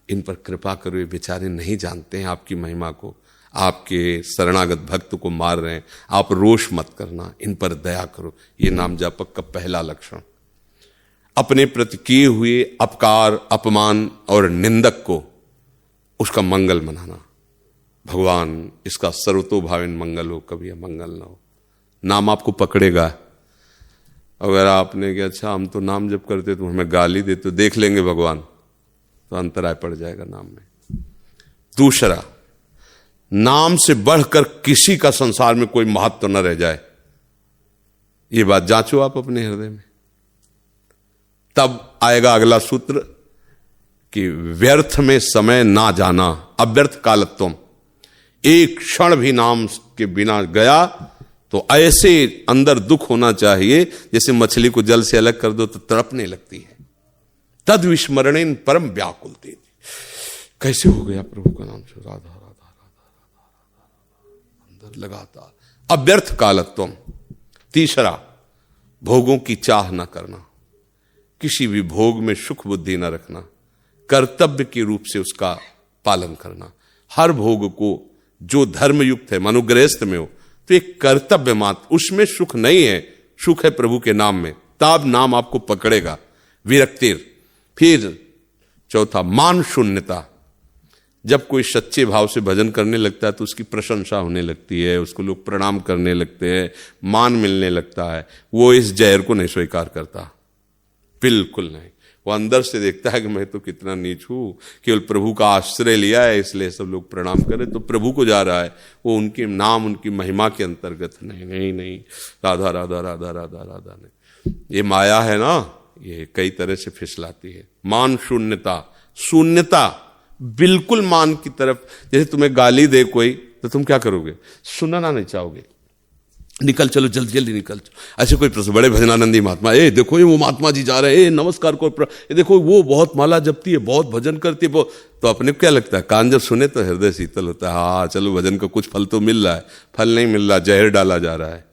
[SPEAKER 2] इन पर कृपा करो, ये बेचारे नहीं जानते हैं आपकी महिमा को, आपके शरणागत भक्त को मार रहे हैं, आप रोष मत करना, इन पर दया करो। ये नाम जापक का पहला लक्षण। अपने प्रति किए हुए अपकार, अपमान और निंदक को उसका मंगल मनाना। भगवान इसका सर्वतोभाविन मंगल हो, कभी अमंगल ना हो। नाम आपको पकड़ेगा। अगर आपने कि अच्छा हम तो नाम जप करते तो हमें गाली देते, तो देख लेंगे भगवान, तो अंतराय पड़ जाएगा नाम में। दूसरा, नाम से बढ़कर किसी का संसार में कोई महत्व न रह जाए, ये बात जांचो आप अपने हृदय में। तब आएगा अगला सूत्र कि व्यर्थ में समय ना जाना, अव्यर्थ कालत्वम। एक क्षण भी नाम के बिना गया तो ऐसे अंदर दुख होना चाहिए जैसे मछली को जल से अलग कर दो तो तड़पने लगती है। तद विस्मरणेन परम व्याकुल दे। कैसे हो गया प्रभु का नाम से, राधा राधा राधा राधा अंदर लगातार। अव्यर्थ कालत्वम। तीसरा, भोगों की चाह न करना, किसी भी भोग में सुख बुद्धि न रखना, कर्तव्य के रूप से उसका पालन करना। हर भोग को जो धर्म युक्त है, मनुगृहस्थ में हो तो एक कर्तव्य मात्र, उसमें सुख नहीं है, सुख है प्रभु के नाम में, तब नाम आपको पकड़ेगा। विरक्तिर। फिर चौथा, मान शून्यता। जब कोई सच्चे भाव से भजन करने लगता है तो उसकी प्रशंसा होने लगती है, उसको लोग प्रणाम करने लगते हैं, मान मिलने लगता है। वो इस जहर को नहीं स्वीकार करता, बिल्कुल नहीं। वो अंदर से देखता है कि मैं तो कितना नीच हूं, केवल प्रभु का आश्रय लिया है इसलिए सब लोग प्रणाम करें, तो प्रभु को जा रहा है। वो उनके नाम, उनकी महिमा के अंतर्गत नहीं नहीं नहीं, राधा राधा राधा राधा राधा नहीं। ये माया है ना, ये कई तरह से फिसलाती है। मान शून्यता। शून्यता, बिल्कुल मान की तरफ। जैसे तुम्हें गाली दे कोई तो तुम क्या करोगे, सुनना नहीं चाहोगे, निकल चलो, जल्दी जल्दी निकल चलो। ऐसे कोई प्रश्न, बड़े भजनानंदी महात्मा, ए देखो ये वो महात्मा जी जा रहे हैं, नमस्कार को, ये देखो वो बहुत माला जपती है, बहुत भजन करती है, तो अपने को क्या लगता है, कान जब सुने तो हृदय शीतल होता है। हाँ चलो, भजन का कुछ फल तो मिल रहा है। फल नहीं मिल रहा, जहर डाला जा रहा है।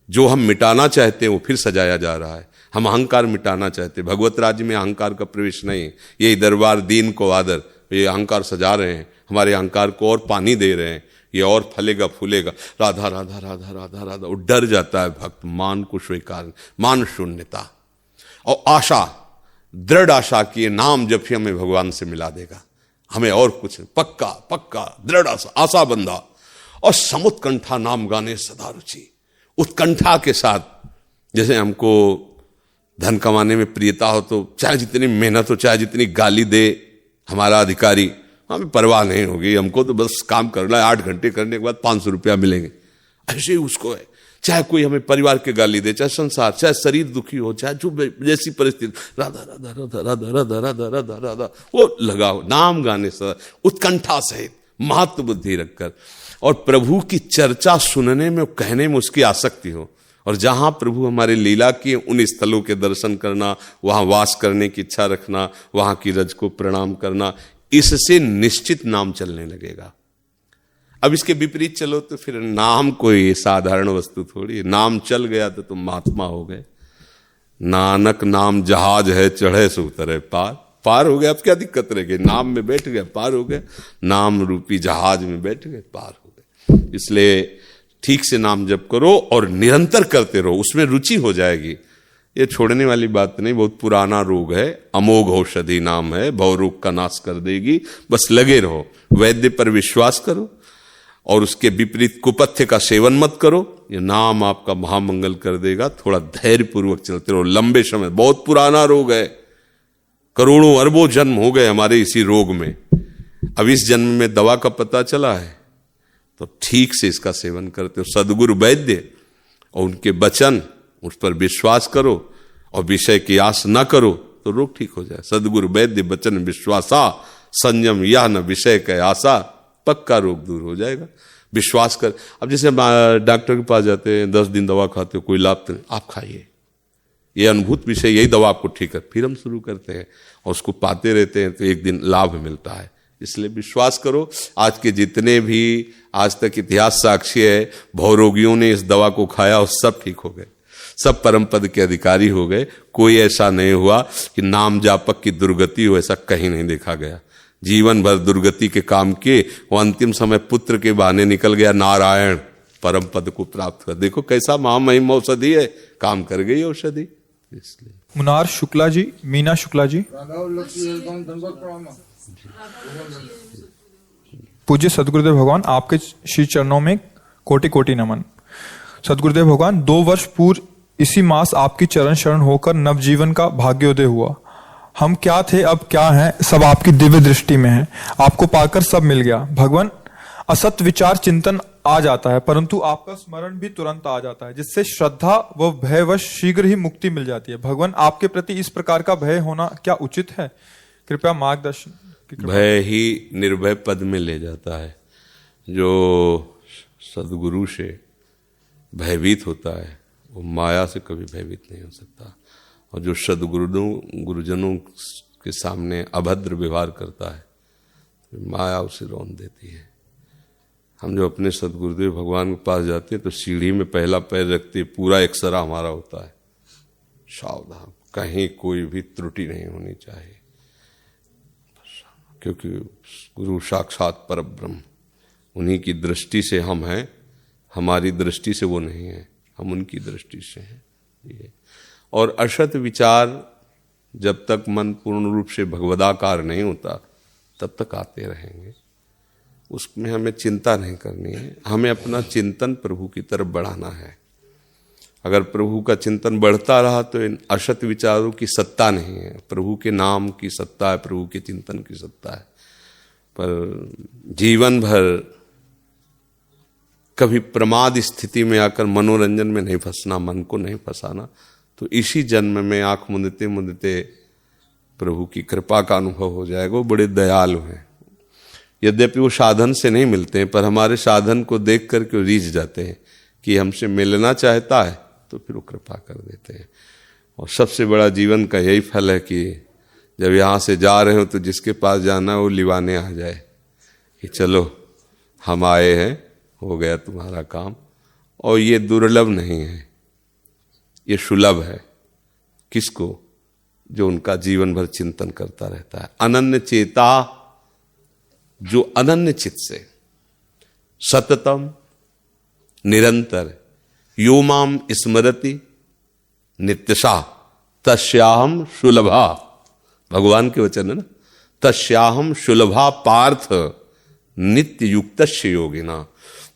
[SPEAKER 2] जो हम मिटाना चाहते हैं वो फिर सजाया जा रहा है। हम अहंकार मिटाना चाहते हैं, भगवत राज्य में अहंकार का प्रवेश नहीं। यही दरबार दीन को आदर, ये अहंकार सजा रहे हैं, हमारे अहंकार को और पानी दे रहे हैं, ये और फलेगा फूलेगा। राधा राधा राधा राधा राधा, वो डर जाता है भक्त, मान को स्वीकार, मान शून्यता। और आशा, दृढ़ आशा की ये नाम जब भी हमें भगवान से मिला देगा, हमें और कुछ पक्का पक्का दृढ़ आशा, आशा बंधा। और समुत्कंठा नाम गाने सदा रुचि, उत्कंठा के साथ। जैसे हमको धन कमाने में प्रियता हो तो चाहे जितनी मेहनत हो, चाहे जितनी गाली दे हमारा अधिकारी, हमें परवाह नहीं होगी, हमको तो बस काम करना है, 8 घंटे करने के बाद 500 रुपया मिलेंगे। ऐसे ही उसको है, चाहे कोई हमें परिवार के गाली दे, चाहे संसार, चाहे शरीर दुखी हो, चाहे जो जैसी परिस्थिति, राधा राधा राधा राधा राधा राधा राधा राधा, वो लगाओ नाम गाने से उत्कंठा सहित, महत्व बुद्धि रखकर। और प्रभु की चर्चा सुनने में, कहने में उसकी आसक्ति हो। और जहां प्रभु हमारे लीला किए उन स्थलों के दर्शन करना, वहां वास करने की इच्छा रखना, वहां की रज को प्रणाम करना, इससे निश्चित नाम चलने लगेगा। अब इसके विपरीत चलो तो फिर नाम कोई साधारण वस्तु थोड़ी। नाम चल गया तो तुम महात्मा हो गए। नानक नाम जहाज है, चढ़े सो उतरे पार। पार हो गया, अब क्या दिक्कत रह गई, नाम में बैठ गए, पार हो गए। नाम रूपी जहाज में बैठ गए, पार हो गए। इसलिए ठीक से नाम जप करो और निरंतर करते रहो, उसमें रुचि हो जाएगी। ये छोड़ने वाली बात नहीं, बहुत पुराना रोग है, अमोघ औषधि नाम है, भवरोग का नाश कर देगी। बस लगे रहो, वैद्य पर विश्वास करो और उसके विपरीत कुपथ्य का सेवन मत करो। ये नाम आपका महामंगल कर देगा। थोड़ा धैर्य पूर्वक चलते रहो, लंबे समय। बहुत पुराना रोग है, करोड़ों अरबों जन्म हो गए हमारे इसी रोग में। अब इस जन्म में दवा का पता चला है तो ठीक से इसका सेवन करते हो। सदगुरु वैद्य और उनके वचन, उस पर विश्वास करो और विषय की आस न करो तो रोग ठीक हो जाए। सदगुरु वैद्य वचन विश्वासा, संयम यह न विषय के आशा, पक्का रोग दूर हो जाएगा। विश्वास कर। अब जैसे डॉक्टर के पास जाते हैं, 10 दिन दवा खाते हो, कोई लाभ तो नहीं, आप खाइए, ये अनुभूत विषय, यही दवा आपको ठीक है। फिर हम शुरू करते हैं और उसको पाते रहते हैं तो एक दिन लाभ मिलता है। इसलिए विश्वास करो। आज के जितने भी आज तक इतिहास साक्षी है, भवरोगियों ने इस दवा को खाया और सब ठीक हो गए, सब परम पद के अधिकारी हो गए। कोई ऐसा नहीं हुआ कि नाम जापक की दुर्गति हो, ऐसा कहीं नहीं देखा गया। जीवन भर दुर्गति के काम किए, वो अंतिम समय पुत्र के बहाने निकल गया, नारायण परम पद को प्राप्त कर। देखो कैसा महामहिम औषधि है, काम कर गई औषधि। इसलिए
[SPEAKER 1] मुनार शुक्ला जी, मीना शुक्ला जी। पूज्य सदगुरुदेव भगवान, आपके श्री चरणों में कोटि कोटि नमन। सदगुरुदेव भगवान, 2 वर्ष पूर्व इसी मास आपकी चरण शरण होकर नवजीवन का भाग्योदय हुआ। हम क्या थे अब क्या हैं, सब आपकी दिव्य दृष्टि में है। आपको पाकर सब मिल गया। भगवान, असत विचार चिंतन आ जाता है, परंतु आपका स्मरण भी तुरंत आ जाता है, जिससे श्रद्धा व भयवश शीघ्र ही मुक्ति मिल जाती है। भगवान, आपके प्रति इस प्रकार का भय होना क्या उचित है? कृपया मार्गदर्शन की कृपा।
[SPEAKER 2] भय ही निर्भय पद में ले जाता है। जो सदगुरु से भयभीत होता है वो माया से कभी भयभीत नहीं हो सकता, और जो गुरुजनों के सामने अभद्र व्यवहार करता है माया उसे रौंद देती है। हम जो अपने सदगुरुदेव भगवान के पास जाते हैं तो सीढ़ी में पहला पैर रखते पूरा एक्सरा हमारा होता है। सावधान, कहीं कोई भी त्रुटि नहीं होनी चाहिए, क्योंकि गुरु साक्षात परब्रह्म, उन्हीं की दृष्टि से हम हैं, हमारी दृष्टि से वो नहीं है, हम उनकी दृष्टि से हैं। ये और असत विचार जब तक मन पूर्ण रूप से भगवदाकार नहीं होता तब तक आते रहेंगे, उसमें हमें चिंता नहीं करनी है। हमें अपना चिंतन प्रभु की तरफ बढ़ाना है। अगर प्रभु का चिंतन बढ़ता रहा तो इन असत विचारों की सत्ता नहीं है, प्रभु के नाम की सत्ता है, प्रभु के चिंतन की सत्ता है। पर जीवन भर कभी प्रमाद स्थिति में आकर मनोरंजन में नहीं फंसना, मन को नहीं फंसाना, तो इसी जन्म में आंख मुंदते मुंदते प्रभु की कृपा का अनुभव हो जाएगा। वो बड़े दयालु हैं। यद्यपि वो साधन से नहीं मिलते हैं, पर हमारे साधन को देख करके रीझ जाते हैं कि हमसे मिलना चाहता है, तो फिर वो कृपा कर देते हैं। और सबसे बड़ा जीवन का यही फल है कि जब यहाँ से जा रहे हो तो जिसके पास जाना है वो लिवाने आ जाए कि चलो हम आए हैं, हो गया तुम्हारा काम। और ये दुर्लभ नहीं है, ये सुलभ है। किसको? जो उनका जीवन भर चिंतन करता रहता है। अनन्य चेता, जो अनन्य चित्त से सततम निरंतर यो माम स्मरति नित्यशा तस्याहम सुलभा, भगवान के वचन है ना, तस्याहम सुलभा पार्थ नित्य युक्तस्य योगिना।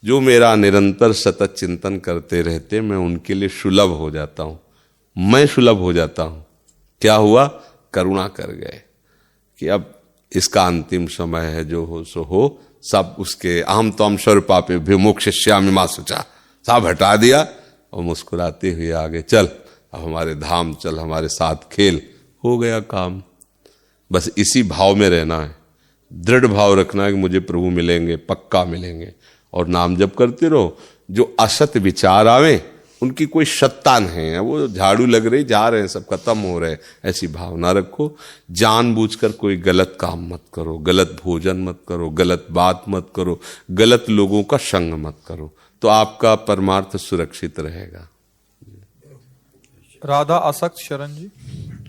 [SPEAKER 2] जो मेरा निरंतर सतत चिंतन करते रहते, मैं उनके लिए सुलभ हो जाता हूं, मैं सुलभ हो जाता हूं। क्या हुआ? करुणा कर गए कि अब इसका अंतिम समय है, जो हो सो हो, सब उसके अहम तम स्वरूपापे विमोक्षयिष्यामि मा शुचा, सब हटा दिया और मुस्कुराते हुए आगे, चल अब हमारे धाम चल, हमारे साथ खेल। हो गया काम। बस इसी भाव में रहना है, दृढ़ भाव रखना है कि मुझे प्रभु मिलेंगे, पक्का मिलेंगे, और नाम जप करते रहो। जो असत विचार आवे उनकी कोई सत्ता नहीं है, वो झाड़ू लग रही, जा रहे हैं, सब खत्म हो रहे, ऐसी भावना रखो। जानबूझकर कोई गलत काम मत करो, गलत भोजन मत करो, गलत बात मत करो, गलत लोगों का संग मत करो, तो आपका परमार्थ सुरक्षित रहेगा।
[SPEAKER 1] राधा आसक्त शरण जी।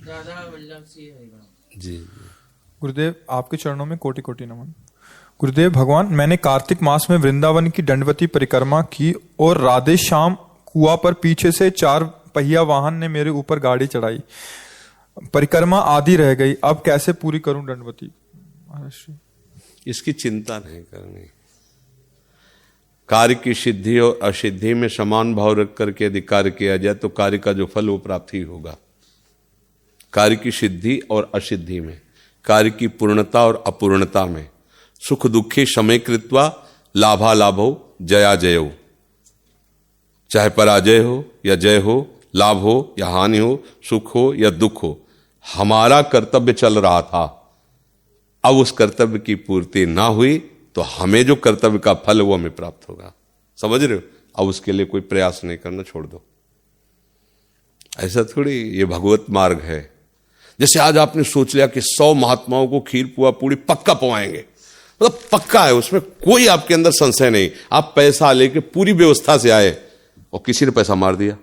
[SPEAKER 3] राधा वल्लभ सिंह
[SPEAKER 2] जी
[SPEAKER 1] गुरुदेव, आपके चरणों में कोटि कोटि नमन। गुरुदेव भगवान, मैंने कार्तिक मास में वृंदावन की दंडवती परिक्रमा की और राधे श्याम कुआ पर पीछे से 4 पहिया वाहन ने मेरे ऊपर गाड़ी चढ़ाई। परिक्रमा आधी रह गई, अब कैसे पूरी करूं दंडवती?
[SPEAKER 2] इसकी चिंता नहीं करनी। कार्य की सिद्धि और असिद्धि में समान भाव रख करके यदि कार्य किया जाए तो कार्य का जो फल वो प्राप्त ही होगा। कार्य की सिद्धि और असिद्धि में, कार्य की पूर्णता और अपूर्णता में, सुख दुखी समय कृत्वा लाभा लाभो जया जयो, चाहे पराजय हो या जय हो, लाभ हो या हानि हो, सुख हो या दुख हो, हमारा कर्तव्य चल रहा था। अब उस कर्तव्य की पूर्ति ना हुई तो हमें जो कर्तव्य का फल वो हमें प्राप्त होगा। समझ रहे हो? अब उसके लिए कोई प्रयास नहीं करना, छोड़ दो। ऐसा थोड़ी, ये भगवत मार्ग है। जैसे आज आपने सोच लिया कि 100 महात्माओं को खीर पुआ पूड़ी पक्का पवाएंगे, मतलब पक्का है, उसमें कोई आपके अंदर संशय नहीं। आप पैसा लेके पूरी व्यवस्था से आए और किसी ने पैसा मार दिया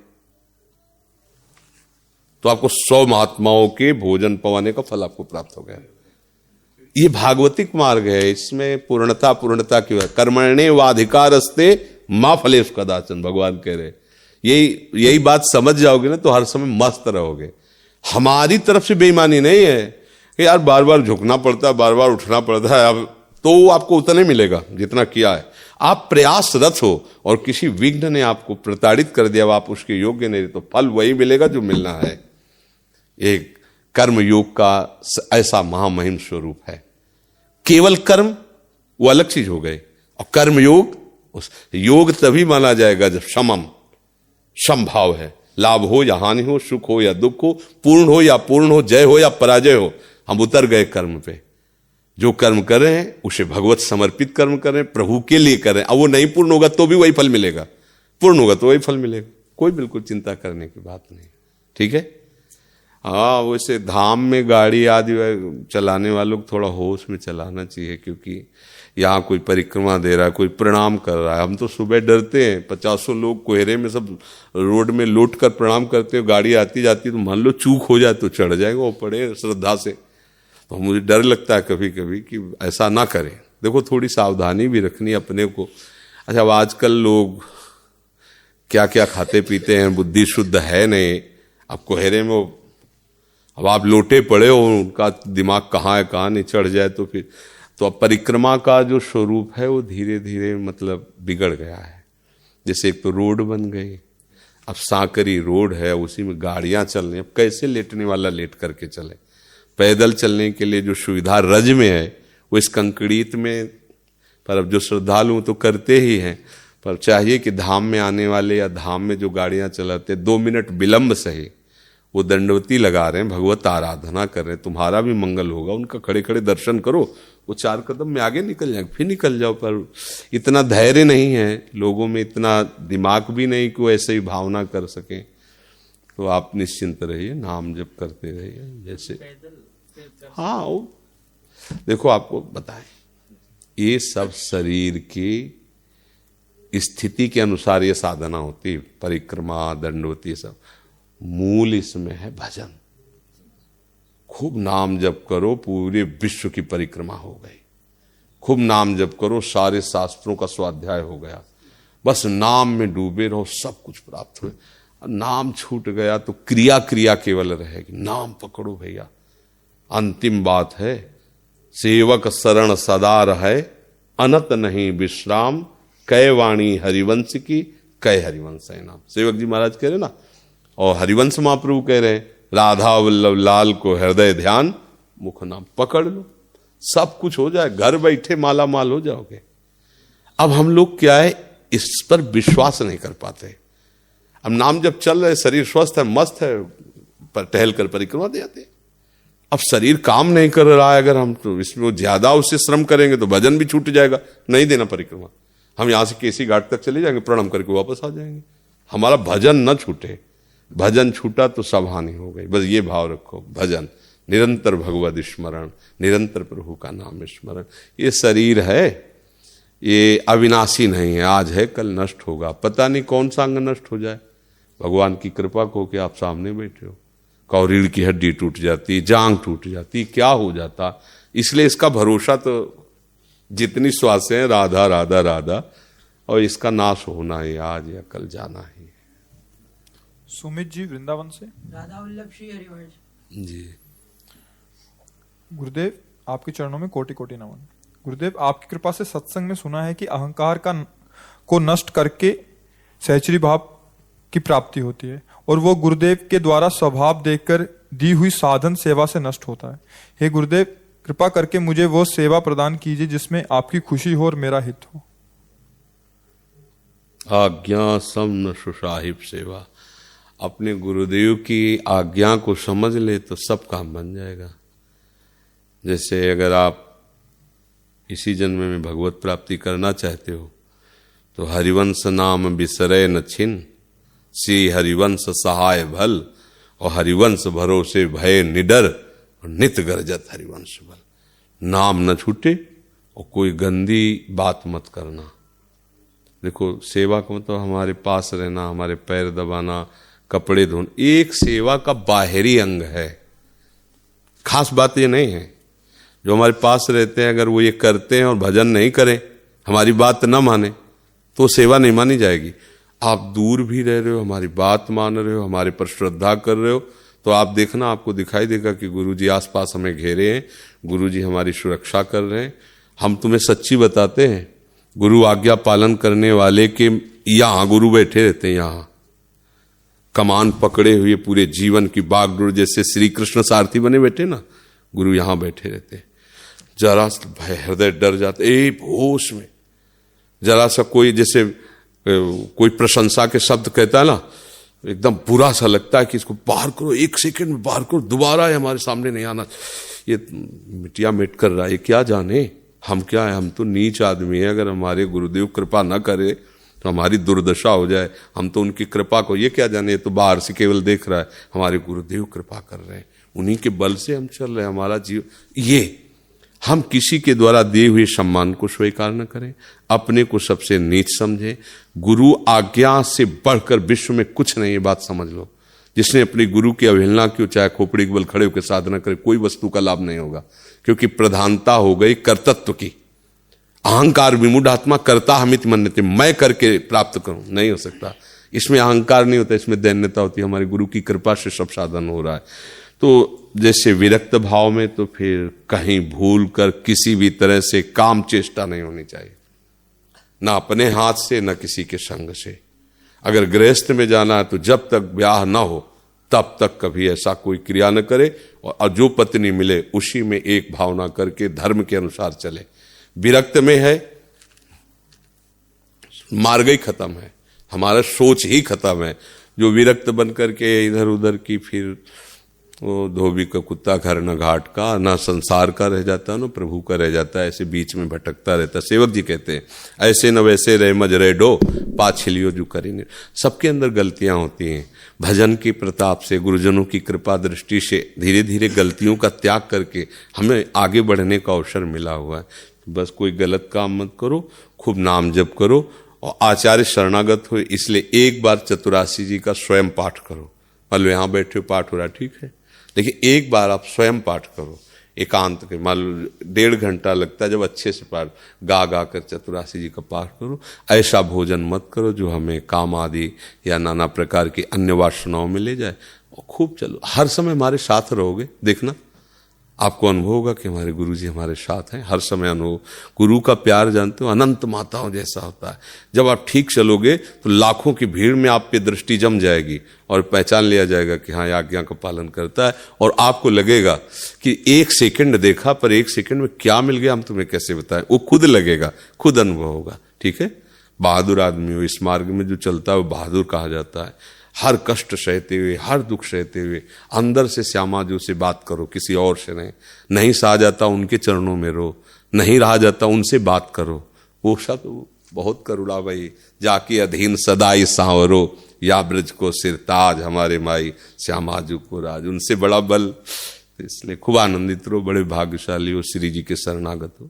[SPEAKER 2] तो आपको 100 महात्माओं के भोजन पवाने का फल आपको प्राप्त हो गया। ये भागवतिक मार्ग है, इसमें पूर्णता क्यों है? कर्मण्ये वाधिकारस्ते मां फलेषु कदाचन, भगवान कह रहे। यही बात समझ जाओगे ना तो हर समय मस्त रहोगे। हमारी तरफ से बेईमानी नहीं है कि यार बार बार झुकना पड़ता है, बार बार उठना पड़ता है, अब तो वो आपको उतना ही मिलेगा जितना किया है। आप प्रयासरत हो और किसी विघ्न ने आपको प्रताड़ित कर दिया, आप उसके योग्य नहीं, तो फल वही मिलेगा जो मिलना है। एक कर्म योग का ऐसा महामहिम स्वरूप है। केवल कर्म वो अलग चीज हो गए, और कर्म योग, उस योग तभी माना जाएगा जब समभाव है। लाभ हो या हानि हो, सुख हो या दुख हो, पूर्ण हो या पूर्ण हो, जय हो या पराजय हो, हम उतर गए कर्म पे। जो कर्म कर रहे हैं उसे भगवत समर्पित कर्म कर रहे हैं, प्रभु के लिए कर रहे हैं। अब वो नहीं पूर्ण होगा तो भी वही फल मिलेगा, पूर्ण होगा तो वही फल मिलेगा, कोई बिल्कुल चिंता करने की बात नहीं। ठीक है। हाँ, वैसे धाम में गाड़ी आदि चलाने वालों को थोड़ा होश में चलाना चाहिए, क्योंकि यहाँ कोई परिक्रमा दे रहा है, कोई प्रणाम कर रहा है। हम तो सुबह डरते हैं, 50 लोग कोहरे में सब रोड में लौट कर प्रणाम करते हो, गाड़ी आती जाती तो मान लो चूक हो जाए तो चढ़ जाएगा वो पड़े श्रद्धा से। तो मुझे डर लगता है कभी कभी कि ऐसा ना करें। देखो, थोड़ी सावधानी भी रखनी अपने को। अच्छा, अब आजकल लोग क्या क्या खाते पीते हैं, बुद्धि शुद्ध है नहीं। अब कोहरे में अब आप लोटे पड़े हो, उनका दिमाग कहाँ है कहाँ नहीं, चढ़ जाए तो फिर तो अब परिक्रमा का जो स्वरूप है वो धीरे धीरे मतलब बिगड़ गया है। जैसे एक तो रोड बन गई, अब सांकरी रोड है, उसी में गाड़ियां चल रही। अब कैसे लेटने वाला लेट करके चले? पैदल चलने के लिए जो सुविधा रज में है वो इस कंक्रीट में, पर अब जो श्रद्धालु तो करते ही हैं, पर चाहिए कि धाम में आने वाले या धाम में जो गाड़ियां चलाते 2 मिनट विलंब सही वो दंडवती लगा रहे हैं, भगवत आराधना कर रहे हैं, तुम्हारा भी मंगल होगा। उनका खड़े खड़े दर्शन करो, वो 4 कदम में आगे निकल जाएंगे, फिर निकल जाओ। पर इतना धैर्य नहीं है लोगों में, इतना दिमाग भी नहीं कि वो ऐसे ही भावना कर सकें। तो आप निश्चिंत रहिए, नाम जप करते रहिए। जैसे हाँ, वो देखो आपको बताएं, ये सब शरीर की स्थिति के अनुसार ये साधना होती है, परिक्रमा दंडवती सब। मूल इसमें है भजन। खूब नाम जप करो, पूरे विश्व की परिक्रमा हो गई। खूब नाम जप करो, सारे शास्त्रों का स्वाध्याय हो गया। बस नाम में डूबे रहो, सब कुछ प्राप्त हुए। नाम छूट गया तो क्रिया क्रिया केवल रहेगी। नाम पकड़ो भैया, अंतिम बात है। सेवक शरण सदा रहे, अनत नहीं विश्राम, कै वाणी हरिवंश की, कै हरिवंश है नाम। सेवक जी महाराज कह रहे ना, और हरिवंश महाप्रभु कह रहे हैं, राधा वल्लभ लाल को हृदय ध्यान, मुख नाम पकड़ लो, सब कुछ हो जाए, घर बैठे माला माल हो जाओगे। अब हम लोग क्या है, इस पर विश्वास नहीं कर पाते। अब नाम जब चल रहे, शरीर स्वस्थ है, मस्त है, पर टहल कर परिक्रमा दे आते। अब शरीर काम नहीं कर रहा है, अगर हम तो इसमें ज्यादा उससे श्रम करेंगे तो भजन भी छूट जाएगा, नहीं देना परिक्रमा। हम यहां से केसी घाट तक चले जाएंगे, प्रणाम करके वापस आ जाएंगे। हमारा भजन न छूटे, भजन छूटा तो सब हानि हो गई। बस ये भाव रखो, भजन, निरंतर भगवद स्मरण, निरंतर प्रभु का नाम स्मरण। ये शरीर है, ये अविनाशी नहीं है, आज है कल नष्ट होगा। पता नहीं कौन सा अंग नष्ट हो जाए। भगवान की कृपा को कि आप सामने बैठे हो, कौरीड़ की हड्डी टूट जाती, जांग टूट जाती, क्या हो जाता। इसलिए इसका भरोसा तो जितनी श्वासें हैं, राधा राधा राधा, और इसका नाश होना है, आज या कल जाना है।
[SPEAKER 1] सुमित जी वृंदावन से,
[SPEAKER 3] राधा वल्लभ श्री हरिवंश
[SPEAKER 2] जी।
[SPEAKER 1] गुरुदेव आपके चरणों में कोटि कोटि नमन। गुरुदेव, आपकी कृपा से सत्संग में सुना है कि अहंकार को नष्ट करके सहचरी भाव की प्राप्ति होती है, और वो गुरुदेव के द्वारा स्वभाव देखकर दी हुई साधन सेवा से नष्ट होता है। हे गुरुदेव, कृपा करके मुझे वो सेवा प्रदान कीजिए जिसमें आपकी खुशी हो और मेरा हित हो।
[SPEAKER 2] आज्ञा समन सुसाहिब सेवा। अपने गुरुदेव की आज्ञा को समझ ले तो सब काम बन जाएगा। जैसे अगर आप इसी जन्म में भगवत प्राप्ति करना चाहते हो तो हरिवंश नाम बिसरे न छिन, श्री हरिवंश सहाय भल, और हरिवंश भरोसे भय निडर, और नित गरजत हरिवंश बल। नाम न छूटे और कोई गंदी बात मत करना। देखो, सेवा का मतलब हमारे पास रहना, हमारे पैर दबाना, कपड़े धोना, एक सेवा का बाहरी अंग है। खास बात ये नहीं है। जो हमारे पास रहते हैं, अगर वो ये करते हैं और भजन नहीं करें, हमारी बात न माने, तो सेवा नहीं मानी जाएगी। आप दूर भी रह रहे हो, हमारी बात मान रहे हो, हमारे पर श्रद्धा कर रहे हो, तो आप देखना, आपको दिखाई देगा कि गुरुजी आसपास हमें घेरे हैं, गुरुजी हमारी सुरक्षा कर रहे हैं। हम तुम्हें सच्ची बताते हैं, गुरु आज्ञा पालन करने वाले के यहां गुरु बैठे रहते हैं, यहां कमान पकड़े हुए पूरे जीवन की बागडोर, जैसे श्री कृष्ण सारथी बने बैठे ना, गुरु यहां बैठे रहते। जरा भय हृदय डर जाते, एक होश में जरा सा कोई जैसे कोई प्रशंसा के शब्द कहता है ना, एकदम बुरा सा लगता है कि इसको बाहर करो, 1 सेकंड में बाहर करो, दोबारा हमारे सामने नहीं आना, ये मिटिया मिट कर रहा है, ये क्या जाने हम क्या है, हम तो नीच आदमी है, अगर हमारे गुरुदेव कृपा न करे तो हमारी दुर्दशा हो जाए, हम तो उनकी कृपा को ये क्या जाने, ये तो बाहर से केवल देख रहा है, हमारे गुरुदेव कृपा कर रहे हैं, उन्हीं के बल से हम चल रहे हैं, हमारा जीव ये हम किसी के द्वारा दिए हुए सम्मान को स्वीकार न करें, अपने को सबसे नीच समझें। गुरु आज्ञा से बढ़कर विश्व में कुछ नहीं, ये बात समझ लो। जिसने अपने गुरु की अवहेलना की, चाहे खोपड़ी के बल खड़े होकर साधना करे, कोई वस्तु का लाभ नहीं होगा, क्योंकि प्रधानता हो गई कर्तत्व की। अहंकार विमूढ़ आत्मा करता हमित मन्यते, मैं करके प्राप्त करूं, नहीं हो सकता। इसमें अहंकार नहीं होता, इसमें दैन्यता होती है। हमारे गुरु की कृपा से सब साधन हो रहा है। तो जैसे विरक्त भाव में, तो फिर कहीं भूल कर किसी भी तरह से काम चेष्टा नहीं होनी चाहिए, ना अपने हाथ से न किसी के संग से। अगर गृहस्थ में जाना है तो जब तक ब्याह ना हो तब तक कभी ऐसा कोई क्रिया न करे, और जो पत्नी मिले उसी में एक भावना करके धर्म के अनुसार चले। विरक्त में है, मार्ग ही खत्म है, हमारा सोच ही खत्म है। जो विरक्त बन करके इधर उधर की, फिर वो धोबी का कुत्ता घर न घाट का, ना संसार का रह जाता है, ना प्रभु का रह जाता है, ऐसे बीच में भटकता रहता। सेवक जी कहते हैं, ऐसे न वैसे रहे मजरे डो, पाछलियो जो करेंगे। सबके अंदर गलतियां होती हैं। भजन की प्रताप से, गुरुजनों की कृपा दृष्टि से धीरे धीरे गलतियों का त्याग करके हमें आगे बढ़ने का अवसर मिला हुआ है। बस कोई गलत काम मत करो, खूब नाम जप करो और आचार्य शरणागत हो। इसलिए एक बार चतुरासी जी का स्वयं पाठ करो। मान लो यहाँ बैठे पाठ हो रहा, ठीक है, लेकिन एक बार आप स्वयं पाठ करो, एकांत के। मान लो 1.5 घंटा लगता है, जब अच्छे से पाठ गा कर चतुरासी जी का पाठ करो। ऐसा भोजन मत करो जो हमें काम आदि या नाना प्रकार की अन्य वासनाओं में ले जाए। और खूब चलो, हर समय हमारे साथ रहोगे, देखना आपको अनुभव होगा कि हमारे गुरु जी हमारे साथ हैं। हर समय अनुभव, गुरु का प्यार जानते हो, अनंत माताओं जैसा होता है। जब आप ठीक चलोगे तो लाखों की भीड़ में आप पे दृष्टि जम जाएगी और पहचान लिया जाएगा कि हाँ, ये आज्ञा का पालन करता है। और आपको लगेगा कि 1 सेकंड देखा, पर 1 सेकंड में क्या मिल गया हम तुम्हें कैसे बताएं। वो खुद लगेगा, खुद अनुभव होगा, ठीक है। बहादुर आदमी हो, इस मार्ग में जो चलता है वो बहादुर कहा जाता है। हर कष्ट सहते हुए, हर दुख सहते हुए अंदर से श्यामा जी से बात करो, किसी और से नहीं। नहीं सहा जाता उनके चरणों में रो, नहीं रहा जाता उनसे बात करो। वो सब बहुत करुणा भाई, जाके अधीन सदाई सांवरो, या ब्रज को सिरताज, हमारे माई श्यामा जी को राज। उनसे बड़ा बल, इसलिए खूब आनंदित रहो, बड़े भाग्यशाली हो, श्री जी के शरणागत हो।